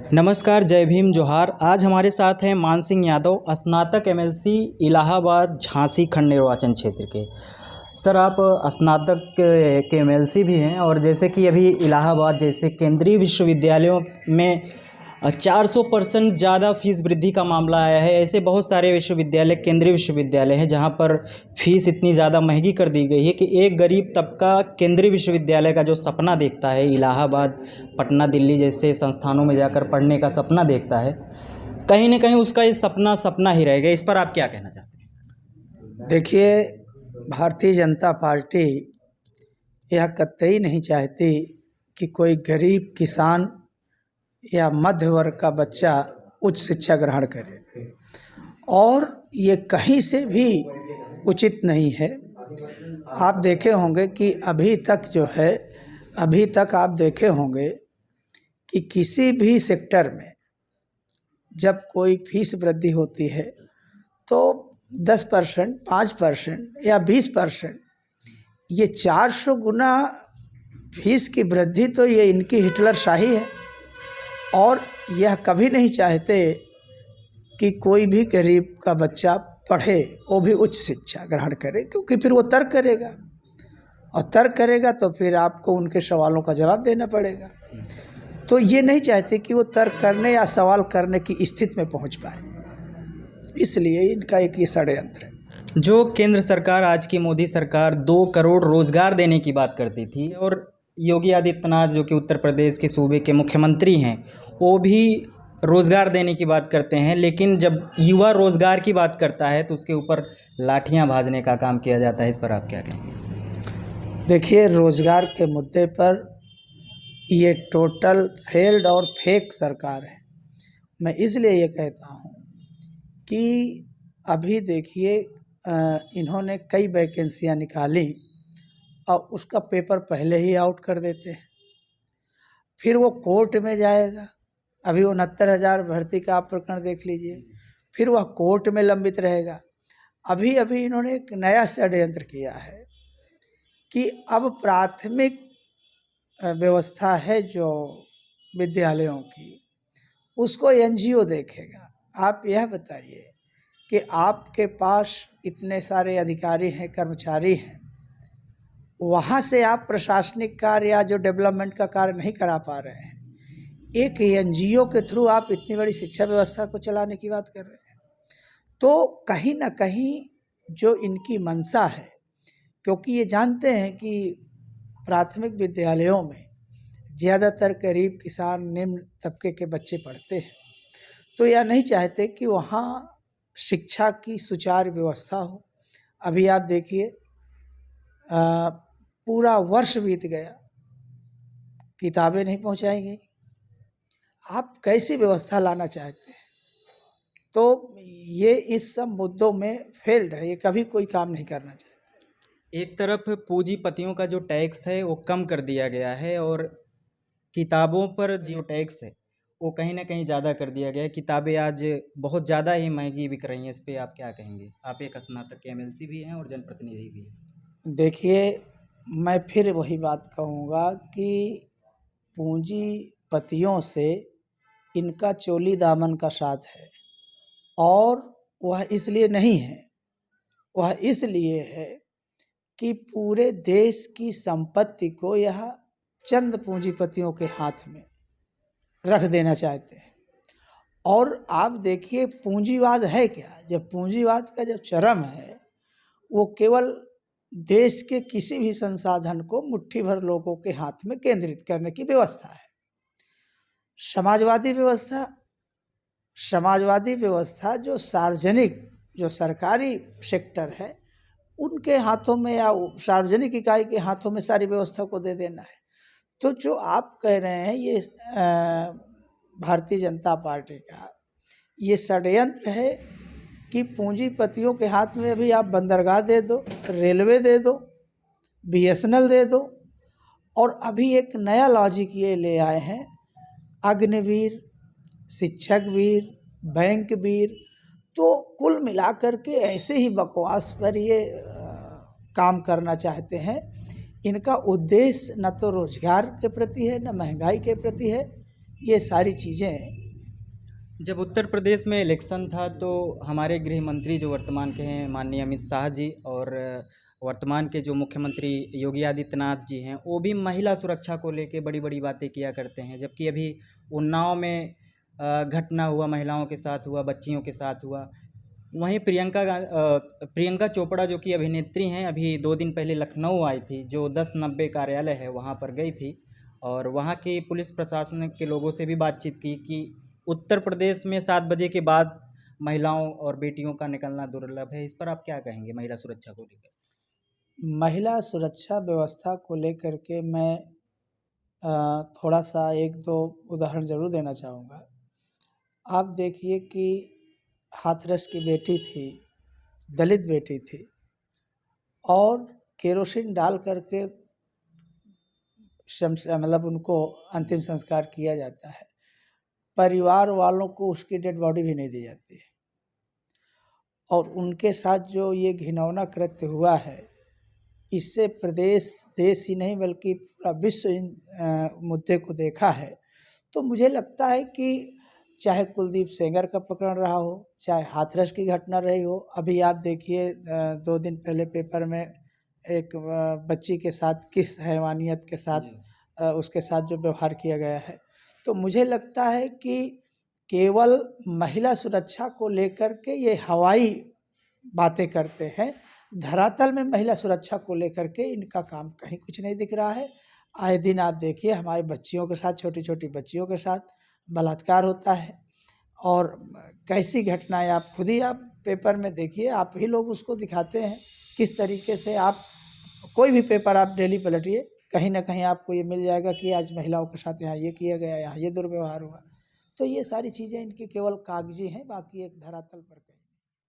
नमस्कार, जय भीम, जोहार। आज हमारे साथ हैं मान सिंह यादव, स्नातक एमएलसी, इलाहाबाद झांसी खंड निर्वाचन क्षेत्र के। सर, आप स्नातक के एमएलसी भी हैं और जैसे कि अभी इलाहाबाद जैसे केंद्रीय विश्वविद्यालयों में 400% ज़्यादा फीस वृद्धि का मामला आया है। ऐसे बहुत सारे विश्वविद्यालय, केंद्रीय विश्वविद्यालय हैं जहां पर फीस इतनी ज़्यादा महंगी कर दी गई है कि एक गरीब तबका केंद्रीय विश्वविद्यालय का जो सपना देखता है, इलाहाबाद, पटना, दिल्ली जैसे संस्थानों में जाकर पढ़ने का सपना देखता है, कहीं ना कहीं उसका ये सपना सपना ही रह गया। इस पर आप क्या कहना चाहते हैं? देखिए, भारतीय जनता पार्टी यह कतई नहीं चाहती कि कोई गरीब किसान या मध्य वर्ग का बच्चा उच्च शिक्षा ग्रहण करे, और ये कहीं से भी उचित नहीं है। आप देखे होंगे कि अभी तक आप देखे होंगे कि किसी भी सेक्टर में जब कोई फीस वृद्धि होती है तो 10%, 5% या 20%, ये 400 गुना फीस की वृद्धि तो ये इनकी हिटलर शाही है। और यह कभी नहीं चाहते कि कोई भी गरीब का बच्चा पढ़े, वो भी उच्च शिक्षा ग्रहण करे, क्योंकि फिर वो तर्क करेगा, और तर्क करेगा तो फिर आपको उनके सवालों का जवाब देना पड़ेगा। तो ये नहीं चाहते कि वो तर्क करने या सवाल करने की स्थिति में पहुंच पाए, इसलिए इनका एक ये षड्यंत्र है। जो केंद्र सरकार, आज की मोदी सरकार 2 करोड़ रोजगार देने की बात करती थी, और योगी आदित्यनाथ जो कि उत्तर प्रदेश के सूबे के मुख्यमंत्री हैं, वो भी रोज़गार देने की बात करते हैं, लेकिन जब युवा रोज़गार की बात करता है तो उसके ऊपर लाठियां भाजने का काम किया जाता है। इस पर आप क्या कहेंगे? देखिए, रोज़गार के मुद्दे पर ये टोटल फेल्ड और फेक सरकार है। मैं इसलिए ये कहता हूँ कि अभी देखिए, इन्होंने कई वैकेंसियाँ निकाली और उसका पेपर पहले ही आउट कर देते हैं, फिर वो कोर्ट में जाएगा। अभी 69,000 भर्ती का आप प्रकरण देख लीजिए, फिर वह कोर्ट में लंबित रहेगा। अभी इन्होंने एक नया षड्यंत्र किया है कि अब प्राथमिक व्यवस्था है जो विद्यालयों की, उसको एनजीओ देखेगा। आप यह बताइए कि आपके पास इतने सारे अधिकारी हैं, कर्मचारी हैं, वहाँ से आप प्रशासनिक कार्य या जो डेवलपमेंट का कार्य नहीं करा पा रहे हैं, एक एनजीओ के थ्रू आप इतनी बड़ी शिक्षा व्यवस्था को चलाने की बात कर रहे हैं। तो कहीं ना कहीं जो इनकी मंशा है, क्योंकि ये जानते हैं कि प्राथमिक विद्यालयों में ज़्यादातर गरीब, किसान, निम्न तबके के बच्चे पढ़ते हैं, तो यह नहीं चाहते कि वहाँ शिक्षा की सुचारू व्यवस्था हो। अभी आप देखिए, पूरा वर्ष बीत गया, किताबें नहीं पहुँचाई गई। आप कैसी व्यवस्था लाना चाहते हैं? तो ये इस सब मुद्दों में फेल्ड है, ये कभी कोई काम नहीं करना चाहते। एक तरफ पूंजीपतियों का जो टैक्स है वो कम कर दिया गया है, और किताबों पर जो टैक्स है वो कहीं ना कहीं ज़्यादा कर दिया गया है। किताबें आज बहुत ज़्यादा ही महंगी बिक रही हैं। इस पर आप क्या कहेंगे? आप एक स्नातक एमएलसी भी हैं और जनप्रतिनिधि भी हैं। देखिए, मैं फिर वही बात कहूँगा कि पूंजीपतियों से इनका चोली दामन का साथ है, और वह इसलिए नहीं है, वह इसलिए है कि पूरे देश की संपत्ति को यह चंद पूंजीपतियों के हाथ में रख देना चाहते हैं। और आप देखिए, पूंजीवाद है क्या? जब पूंजीवाद का जब चरम है, वो केवल देश के किसी भी संसाधन को मुट्ठी भर लोगों के हाथ में केंद्रित करने की व्यवस्था है। समाजवादी व्यवस्था जो सार्वजनिक, जो सरकारी सेक्टर है, उनके हाथों में या सार्वजनिक इकाई के हाथों में सारी व्यवस्था को दे देना है। तो जो आप कह रहे हैं, ये भारतीय जनता पार्टी का ये षड्यंत्र है कि पूंजीपतियों के हाथ में अभी आप बंदरगाह दे दो, रेलवे दे दो, बीएसएनएल दे दो, और अभी एक नया लॉजिक ये ले आए हैं, अग्निवीर, शिक्षक वीर, बैंक वीर। तो कुल मिलाकर के ऐसे ही बकवास पर ये काम करना चाहते हैं। इनका उद्देश्य न तो रोजगार के प्रति है, न महंगाई के प्रति है, ये सारी चीज़ें। जब उत्तर प्रदेश में इलेक्शन था तो हमारे गृह मंत्री जो वर्तमान के हैं माननीय अमित शाह जी और वर्तमान के जो मुख्यमंत्री योगी आदित्यनाथ जी हैं वो भी महिला सुरक्षा को लेके बड़ी बड़ी बातें किया करते हैं। जबकि अभी उन्नाव में घटना हुआ, महिलाओं के साथ हुआ, बच्चियों के साथ हुआ। वहीं प्रियंका चोपड़ा जो कि अभिनेत्री हैं, अभी 2 दिन पहले लखनऊ आई थी, जो 10/90 कार्यालय है वहाँ पर गई थी और वहाँ की पुलिस प्रशासन के लोगों से भी बातचीत की कि उत्तर प्रदेश में 7 बजे के बाद महिलाओं और बेटियों का निकलना दुर्लभ है। इस पर आप क्या कहेंगे महिला सुरक्षा को लेकर? महिला सुरक्षा व्यवस्था को लेकर के मैं थोड़ा सा एक दो उदाहरण ज़रूर देना चाहूँगा। आप देखिए कि हाथरस की बेटी थी, दलित बेटी थी, और केरोसिन डाल करके मतलब उनको अंतिम संस्कार किया जाता है। परिवार वालों को उसकी डेड बॉडी भी नहीं दी जाती है। और उनके साथ जो ये घिनौना कृत्य हुआ है, इससे प्रदेश, देश ही नहीं बल्कि पूरा विश्व इन मुद्दे को देखा है। तो मुझे लगता है कि चाहे कुलदीप सेंगर का प्रकरण रहा हो, चाहे हाथरस की घटना रही हो, अभी आप देखिए 2 दिन पहले पेपर में एक बच्ची के साथ किस हैवानियत के साथ उसके साथ जो व्यवहार किया गया है। तो मुझे लगता है कि केवल महिला सुरक्षा को लेकर के ये हवाई बातें करते हैं, धरातल में महिला सुरक्षा को लेकर के इनका काम कहीं कुछ नहीं दिख रहा है। आए दिन आप देखिए हमारी बच्चियों के साथ, छोटी छोटी बच्चियों के साथ बलात्कार होता है, और कैसी घटनाएं आप खुद ही आप पेपर में देखिए, आप ही लोग उसको दिखाते हैं किस तरीके से। आप कोई भी पेपर आप डेली पलटिए, कहीं ना कहीं आपको ये मिल जाएगा कि आज महिलाओं के साथ यहाँ ये किया गया, यहाँ ये दुर्व्यवहार हुआ। तो ये सारी चीज़ें इनकी केवल कागजी हैं, बाकी एक धरातल पर कहीं